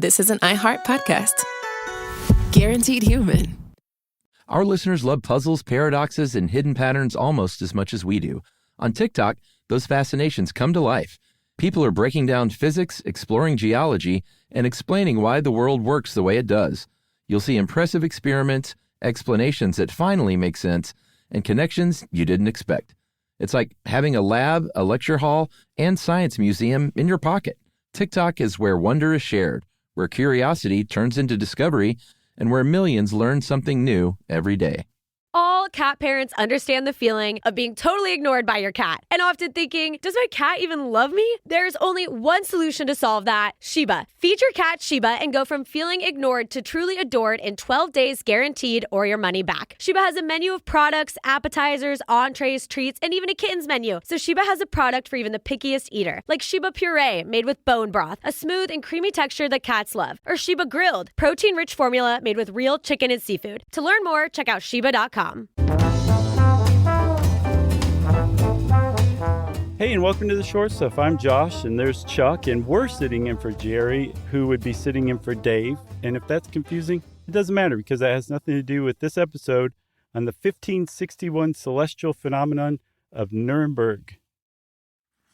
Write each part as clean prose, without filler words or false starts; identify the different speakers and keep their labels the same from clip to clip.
Speaker 1: this is an iHeart podcast. Guaranteed human.
Speaker 2: Our listeners love puzzles, paradoxes, and hidden patterns almost as much as we do. On TikTok, those fascinations come to life. People are breaking down physics, exploring geology, and explaining why the world works the way it does. You'll see impressive experiments, explanations that finally make sense, and connections you didn't expect. It's like having a lab, a lecture hall, and science museum in your pocket. TikTok is where wonder is shared, where curiosity turns into discovery, and where millions learn something new every day.
Speaker 3: All cat parents understand the feeling of being totally ignored by your cat and often thinking, does my cat even love me? There's only one solution to solve that: Sheba. Feed your cat Sheba and go from feeling ignored to truly adored in 12 days guaranteed, or your money back. Sheba has a menu of products, appetizers, entrees, treats, and even a kittens menu. So Sheba has a product for even the pickiest eater, like Sheba Puree made with bone broth, a smooth and creamy texture that cats love, or Sheba Grilled, protein-rich formula made with real chicken and seafood. To learn more, check out Sheba.com.
Speaker 4: Hey, and welcome to The Short Stuff. I'm Josh, and there's Chuck, and we're sitting in for Jerry, who would be sitting in for Dave. And if that's confusing, it doesn't matter, because that has nothing to do with this episode on the 1561 celestial phenomenon of Nuremberg.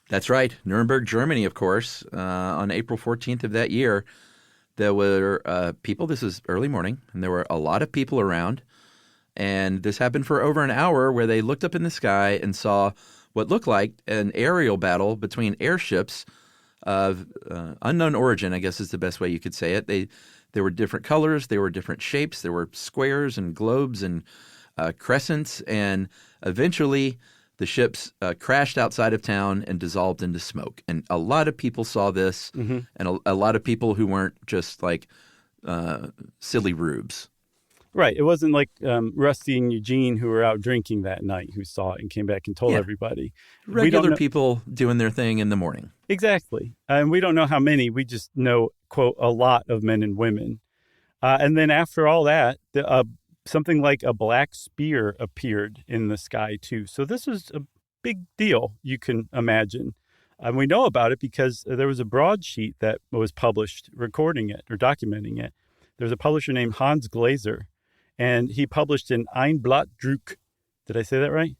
Speaker 2: That's right. Nuremberg, Germany, of course. On April 14th of that year, there were people. This is early morning, and there were a lot of people around. And this happened for over an hour, where they looked up in the sky and saw what looked like an aerial battle between airships of unknown origin, I guess is the best way you could say it. There were different colors, there were different shapes, there were squares and globes and crescents, and eventually the ships crashed outside of town and dissolved into smoke. And a lot of people saw this, and a lot of people who weren't just like silly rubes.
Speaker 4: Right. It wasn't like Rusty and Eugene, who were out drinking that night, who saw it and came back and told everybody.
Speaker 2: Regular people doing their thing in the morning.
Speaker 4: Exactly. And we don't know how many. We just know, quote, a lot of men and women. And then after all that, something like a black spear appeared in the sky, too. So this was a big deal, you can imagine. And we know about it because there was a broadsheet that was published recording it or documenting it. There's a publisher named Hans Glaser, and he published an Einblattdruck. Did I say that right?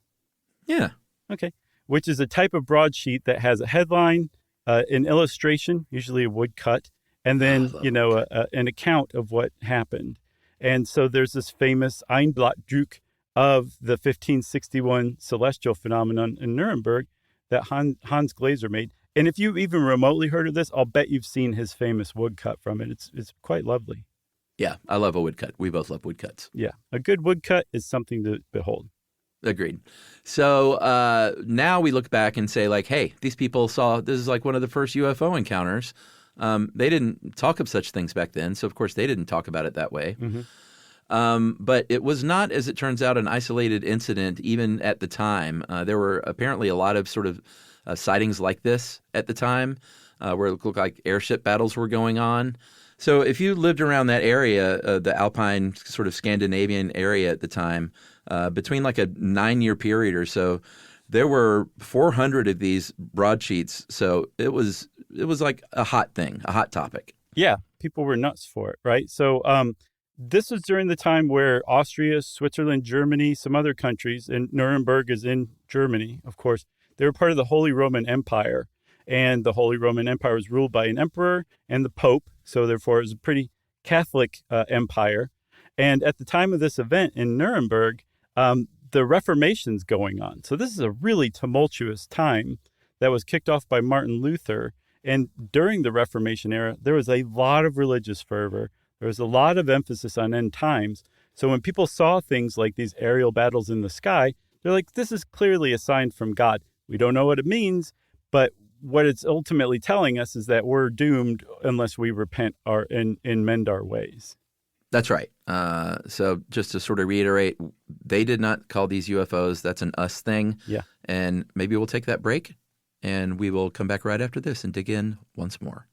Speaker 2: Yeah.
Speaker 4: Okay. Which is a type of broadsheet that has a headline, an illustration, usually a woodcut, and then, an account of what happened. And so there's this famous Einblattdruck of the 1561 celestial phenomenon in Nuremberg that Hans Glaser made. And if you've even remotely heard of this, I'll bet you've seen his famous woodcut from it. It's quite lovely.
Speaker 2: Yeah, I love a woodcut. We both love woodcuts.
Speaker 4: Yeah, a good woodcut is something to behold.
Speaker 2: Agreed. So now we look back and say, like, hey, these people saw, this is like one of the first UFO encounters. They didn't talk of such things back then, so of course they didn't talk about it that way. But it was not, as it turns out, an isolated incident even at the time. There were apparently a lot of sort of sightings like this at the time, where it looked like airship battles were going on. So if you lived around that area, the Alpine sort of Scandinavian area at the time, between like a 9-year period or so, there were 400 of these broadsheets. So it was like a hot thing, a hot topic.
Speaker 4: Yeah, people were nuts for it, right? So this was during the time where Austria, Switzerland, Germany, some other countries, and Nuremberg is in Germany, of course, they were part of the Holy Roman Empire. And the Holy Roman Empire was ruled by an emperor and the Pope. So therefore, it was a pretty Catholic empire. And at the time of this event in Nuremberg, the Reformation's going on. So this is a really tumultuous time that was kicked off by Martin Luther. And during the Reformation era, there was a lot of religious fervor. There was a lot of emphasis on end times. So when people saw things like these aerial battles in the sky, they're like, this is clearly a sign from God. We don't know what it means, but what it's ultimately telling us is that we're doomed unless we repent and mend our ways.
Speaker 2: That's right. So just to sort of reiterate, they did not call these UFOs. That's an us thing.
Speaker 4: Yeah.
Speaker 2: And maybe we'll take that break, and we will come back right after this and dig in once more.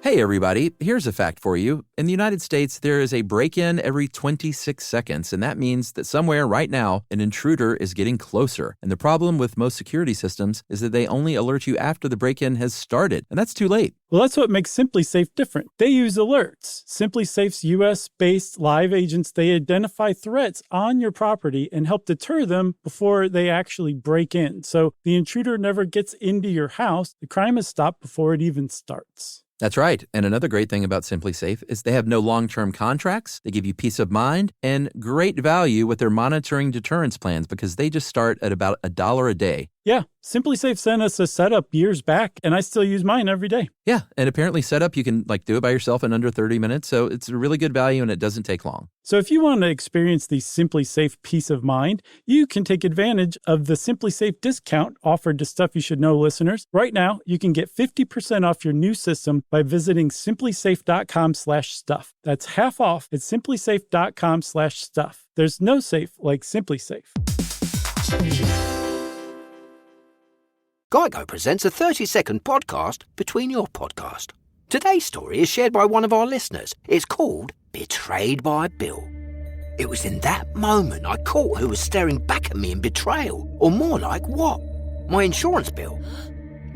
Speaker 2: Hey, everybody, here's a fact for you. In the United States, there is a break-in every 26 seconds, and that means that somewhere right now, an intruder is getting closer. And the problem with most security systems is that they only alert you after the break-in has started, and that's too late.
Speaker 4: Well, that's what makes SimpliSafe different. They use alerts. SimpliSafe's U.S.-based live agents, they identify threats on your property and help deter them before they actually break in. So the intruder never gets into your house. The crime is stopped before it even starts.
Speaker 2: That's right. And another great thing about SimpliSafe is they have no long-term contracts. They give you peace of mind and great value with their monitoring deterrence plans because they just start at about $1 a day.
Speaker 4: Yeah, SimpliSafe sent us a setup years back, and I still use mine every day.
Speaker 2: Yeah, and apparently setup, you can do it by yourself in under 30 minutes. So it's a really good value and it doesn't take long.
Speaker 4: So if you want to experience the SimpliSafe peace of mind, you can take advantage of the SimpliSafe discount offered to Stuff You Should Know listeners. Right now, you can get 50% off your new system by visiting simplisafe.com/stuff. That's half off at simplisafe.com/stuff. There's no safe like SimpliSafe.
Speaker 5: Geico presents a 30-second podcast between your podcast. Today's story is shared by one of our listeners. It's called Betrayed by Bill. It was in that moment I caught who was staring back at me in betrayal, or more like what? My insurance bill.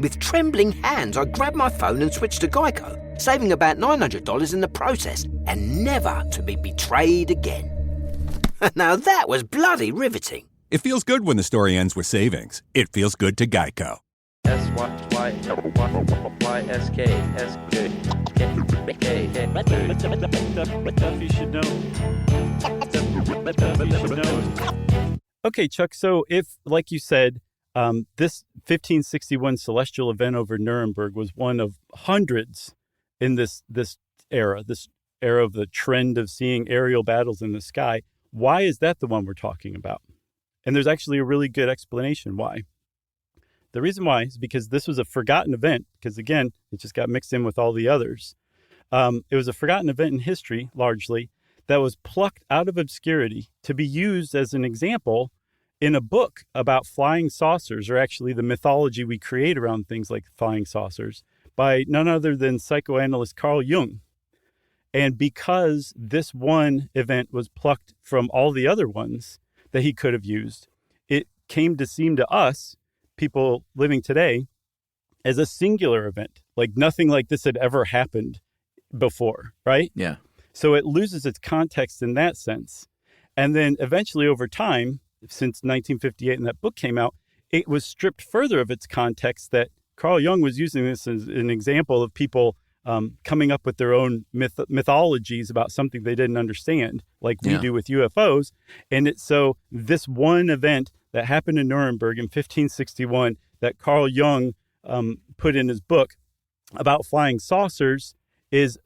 Speaker 5: With trembling hands, I grabbed my phone and switched to Geico, saving about $900 in the process, and never to be betrayed again. Now that was bloody riveting.
Speaker 6: It feels good when the story ends with savings. It feels good to Geico.
Speaker 4: Stuff you should know. Okay, Chuck, so if, like you said, this 1561 celestial event over Nuremberg was one of hundreds in this era of the trend of seeing aerial battles in the sky, why is that the one we're talking about? And there's actually a really good explanation why. The reason why is because this was a forgotten event, because again, it just got mixed in with all the others. It was a forgotten event in history, largely, that was plucked out of obscurity to be used as an example in a book about flying saucers, or actually the mythology we create around things like flying saucers, by none other than psychoanalyst Carl Jung. And because this one event was plucked from all the other ones that he could have used, it came to seem to us, people living today, as a singular event. Like nothing like this had ever happened before, right?
Speaker 2: Yeah.
Speaker 4: So it loses its context in that sense. And then eventually over time, since 1958 and that book came out, it was stripped further of its context that Carl Jung was using this as an example of people coming up with their own mythologies about something they didn't understand, like we do with UFOs. And so this one event that happened in Nuremberg in 1561 that Carl Jung put in his book about flying saucers he's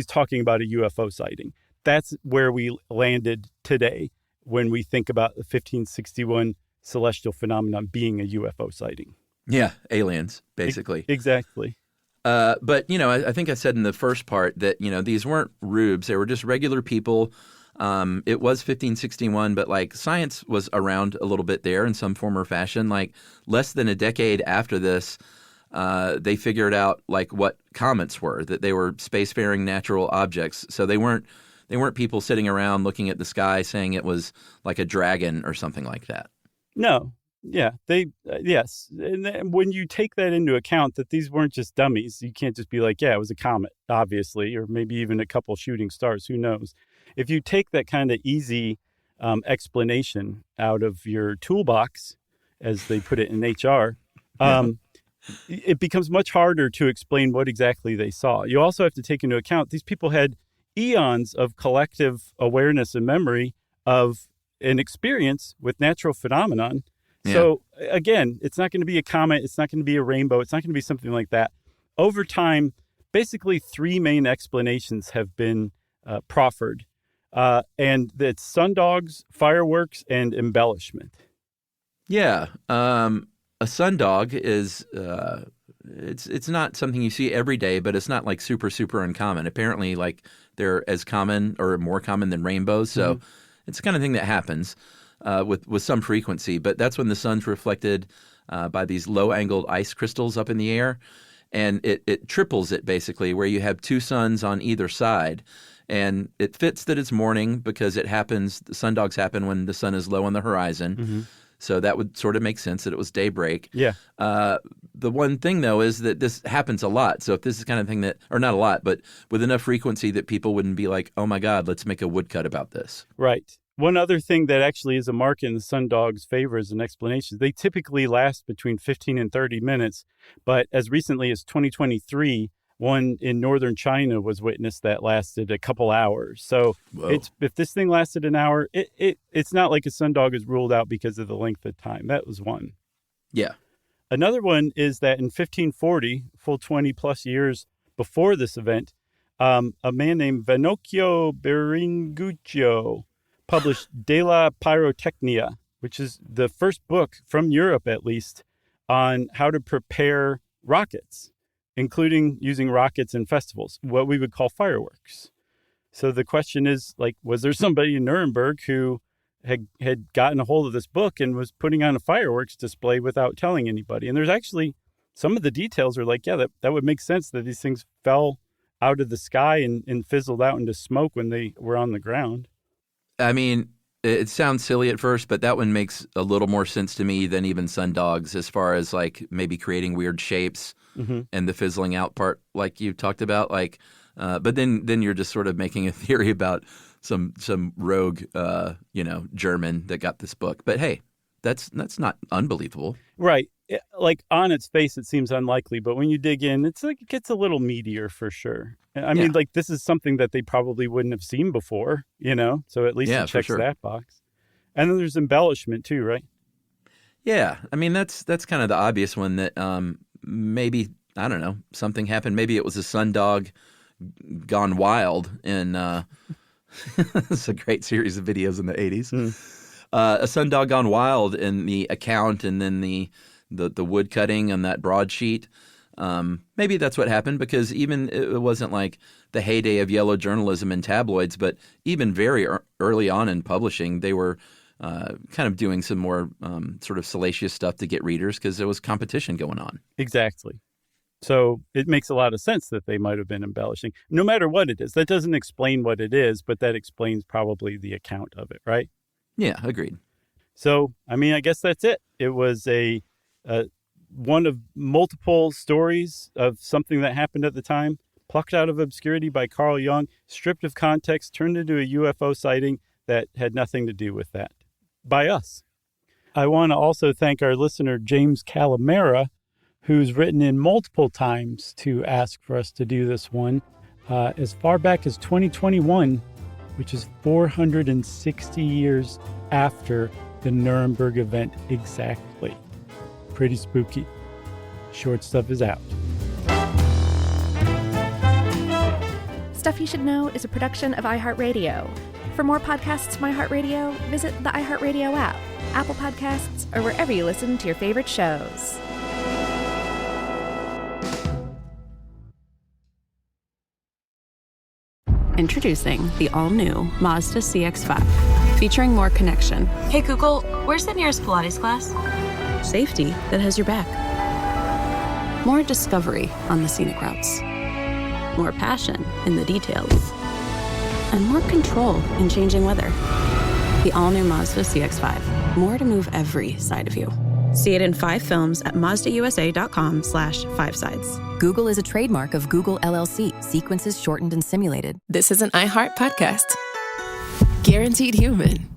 Speaker 4: talking about a UFO sighting. That's where we landed today when we think about the 1561 celestial phenomenon being a UFO sighting.
Speaker 2: Yeah, aliens, basically.
Speaker 4: Exactly.
Speaker 2: But, I think I said in the first part that, these weren't rubes. They were just regular people. It was 1561, but science was around a little bit there in some form or fashion. Less than a decade after this, they figured out what comets were, that they were spacefaring natural objects. So they weren't people sitting around looking at the sky saying it was like a dragon or something like that.
Speaker 4: No. Yeah, yes. And then when you take that into account, that these weren't just dummies, you can't just be like, yeah, it was a comet, obviously, or maybe even a couple shooting stars, who knows? If you take that kind of easy explanation out of your toolbox, as they put it in HR, it becomes much harder to explain what exactly they saw. You also have to take into account these people had eons of collective awareness and memory of an experience with natural phenomenon. Yeah. So again, it's not going to be a comet. It's not going to be a rainbow. It's not going to be something like that. Over time, basically three main explanations have been proffered. And that's sundogs, fireworks, and embellishment. Yeah.
Speaker 2: A sundog is it's not something you see every day, but it's not super, super uncommon. Apparently, they're as common or more common than rainbows. So it's the kind of thing that happens with some frequency. But that's when the sun's reflected by these low-angled ice crystals up in the air. and it triples it basically, where you have two suns on either side. And it fits that it's morning because the sundogs happen when the sun is low on the horizon.
Speaker 4: Mm-hmm.
Speaker 2: So that would sort of make sense that it was daybreak.
Speaker 4: Yeah.
Speaker 2: The one thing, though, is that this happens a lot. So if this is the kind of thing that, or not a lot, but with enough frequency that people wouldn't be like, oh my God, let's make a woodcut about this.
Speaker 4: Right. One other thing that actually is a mark in the sundog's favor as an explanation, they typically last between 15 and 30 minutes. But as recently as 2023, one in northern China was witnessed that lasted a couple hours. So if this thing lasted an hour, it's not like a sundog is ruled out because of the length of time. That was one.
Speaker 2: Yeah.
Speaker 4: Another one is that in 1540, full 20 plus years before this event, a man named Vannocchio Biringuccio published De la Pyrotechnia, which is the first book from Europe, at least, on how to prepare rockets, including using rockets in festivals, what we would call fireworks. So the question is, like, was there somebody in Nuremberg who had gotten a hold of this book and was putting on a fireworks display without telling anybody? And there's actually some of the details are like, yeah, that would make sense that these things fell out of the sky and fizzled out into smoke when they were on the ground.
Speaker 2: I mean, it sounds silly at first, but that one makes a little more sense to me than even sundogs, as far as like maybe creating weird shapes and the fizzling out part, like you talked about. Like, but then you're just sort of making a theory about some rogue, German that got this book. But hey, that's not unbelievable,
Speaker 4: right? Like on its face, it seems unlikely, but when you dig in, it's like it gets a little meatier for sure. I mean, like this is something that they probably wouldn't have seen before, so at least it checks that box. And then there's embellishment too, right? Yeah.
Speaker 2: I mean, that's kind of the obvious one that maybe, I don't know, something happened. Maybe it was a sundog gone wild in it's a great series of videos in the 80s. A sundog gone wild in the account, and then the wood cutting on that broadsheet. Maybe that's what happened, because even it wasn't like the heyday of yellow journalism and tabloids, but even very early on in publishing, they were kind of doing some more sort of salacious stuff to get readers because there was competition going on.
Speaker 4: Exactly. So it makes a lot of sense that they might have been embellishing, no matter what it is. That doesn't explain what it is, but that explains probably the account of it, right?
Speaker 2: Yeah, agreed.
Speaker 4: So, I mean, I guess that's it. It was a one of multiple stories of something that happened at the time, plucked out of obscurity by Carl Jung, stripped of context, turned into a UFO sighting that had nothing to do with that by us. I want to also thank our listener, James Calamera, who's written in multiple times to ask for us to do this one as far back as 2021, which is 460 years after the Nuremberg event exactly. Pretty spooky. Short Stuff is out.
Speaker 7: Stuff You Should Know is a production of iHeartRadio. For more podcasts from iHeartRadio, visit the iHeartRadio app, Apple Podcasts, or wherever you listen to your favorite shows.
Speaker 8: Introducing the all-new Mazda CX-5, featuring more connection.
Speaker 9: Hey Google, where's the nearest Pilates class?
Speaker 8: Safety that has your back. More discovery on the scenic routes. More passion in the details. And more control in changing weather. The all-new Mazda CX-5. More to move every side of you. See it in 5 films at MazdaUSA.com/5sides.
Speaker 1: Google is a trademark of Google LLC. Sequences shortened and simulated. This is an iHeart podcast. Guaranteed human.